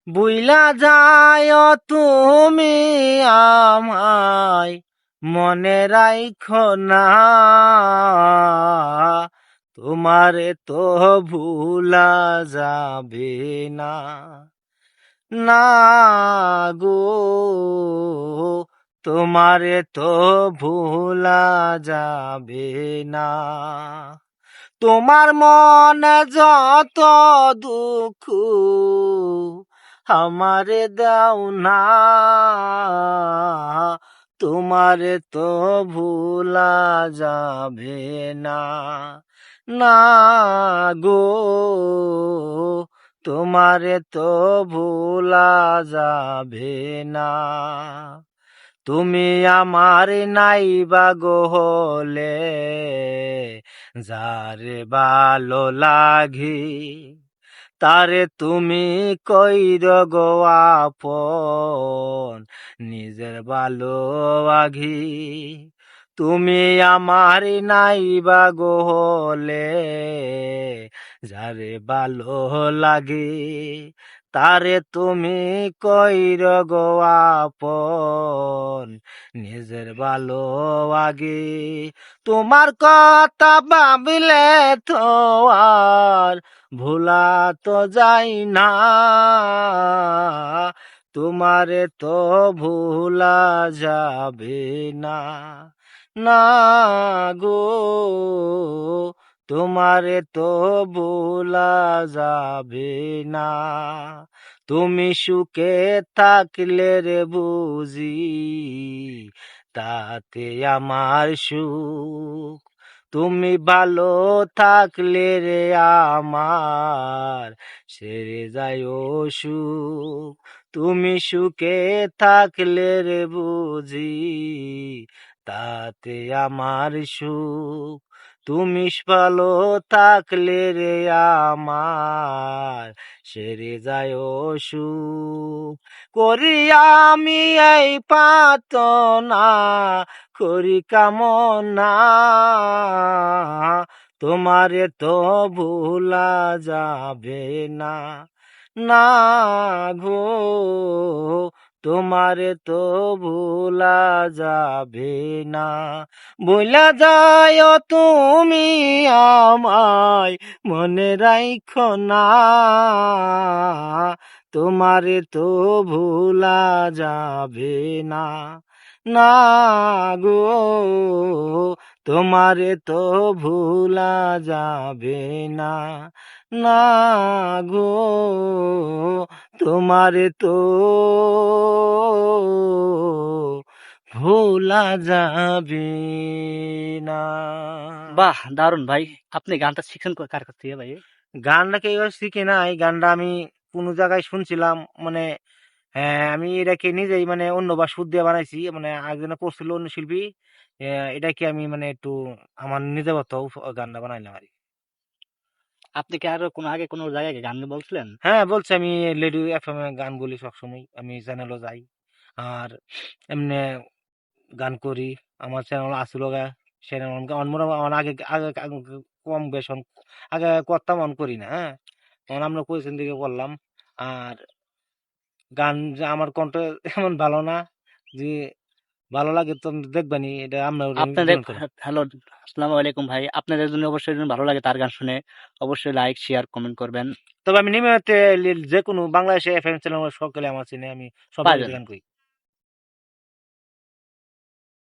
বুইলা যায় তুমি আমায়, মনে রাইখো না, তোমারে তো ভুলা যাবে না, না গো, তোমারে তো ভুলা যাবে না। তোমার মনে যত দুঃখ আমারে দাও না, তোমারে তো ভুলা যাবে না, না গো, তোমারে তো ভুলা যাবে না। তুমি আমার নাইবা গো হলে, যারে ভালো লাগি তারে তুমি কইর গো আপন, নিজের ভালো আগি। তুমি আমার নাইবা গো হলে, যারে ভালো লাগে তারে তুমি কইর গো আপন, নিজের ভালো আগে। তোমার কথা ভাবিলে তো আর ভোলা তো যায় না, তোমারে তো ভোলা যাবে না, না গো, তোমারে তো ভোলা যাবে না। তুমি সুখে থাকলে রে বুঝি তাতে আমার সুখ, তুমি ভালো থাকলে রে আমার সেরে যায় সুখ। তুমি সুখে থাকলে রে বুঝি তাতে আমার সুখ, তুমি ভালো থাকলে রে আমার সেরে যায় সুখ। করি আমি এই প্রার্থনা, করি কামনা, তোমারে তো ভুলা যাবে না, না গো, তোমারে তো ভুলা যাবে না। ভুলা যায় তুমি আমায়, মনে রাইখো না, তোমারে তো ভুলা যাবে না, না গো, তোমারে তো ভুলা যাবে না, না গো, তোমারে তো ভোলা যাবে না। বাহ, দারুন ভাই। আপনি গানটা শিখছেন কার কাছ থেকে ভাই? গানটা কেউ শিখি না, এই গানটা আমি কোনো জায়গায় শুনছিলাম, মানে হ্যাঁ আমি এটাকে নিজেই মানে অন্য বা সুর দিয়ে বানাইছি, মানে একজনে করছিল অন্য শিল্পী, এটাকে আমি মানে একটু আমার নিজের মতো গানটা বানাইলাম আর কি। আপনি কি আরো কোনো আগে কোনো জায়গায় গান বলছিলেন? হ্যাঁ বলছি, আমি লেডি এফএম এ গান বলি সবসময়, আমি চ্যানেলও যাই আর এমনি গান করি। আমার চ্যানেল আসলো গা, চ্যানেল আমার আগে আগে আগে কম বেশন আগে করতাম, অন করি না। হ্যাঁ তখন আমরা কোয়েশ্চেন দিকে করলাম। আর গান যে আমার কণ্ঠ এমন ভালো না যে ভালো লাগে তো দেখবানি, এটা আমরা আপনাদের ডিমান্ড করো। হ্যালো, আসসালামু আলাইকুম ভাই। আপনাদের জন্য অবশ্যই যদি ভালো লাগে তার গান শুনে অবশ্যই লাইক, শেয়ার, কমেন্ট করবেন। তবে আমি নিয়মিত যে কোনো বাংলাদেশে এফএম চ্যানেল সকলে আমার চিনে, আমি সবার পাবেন। গান করি।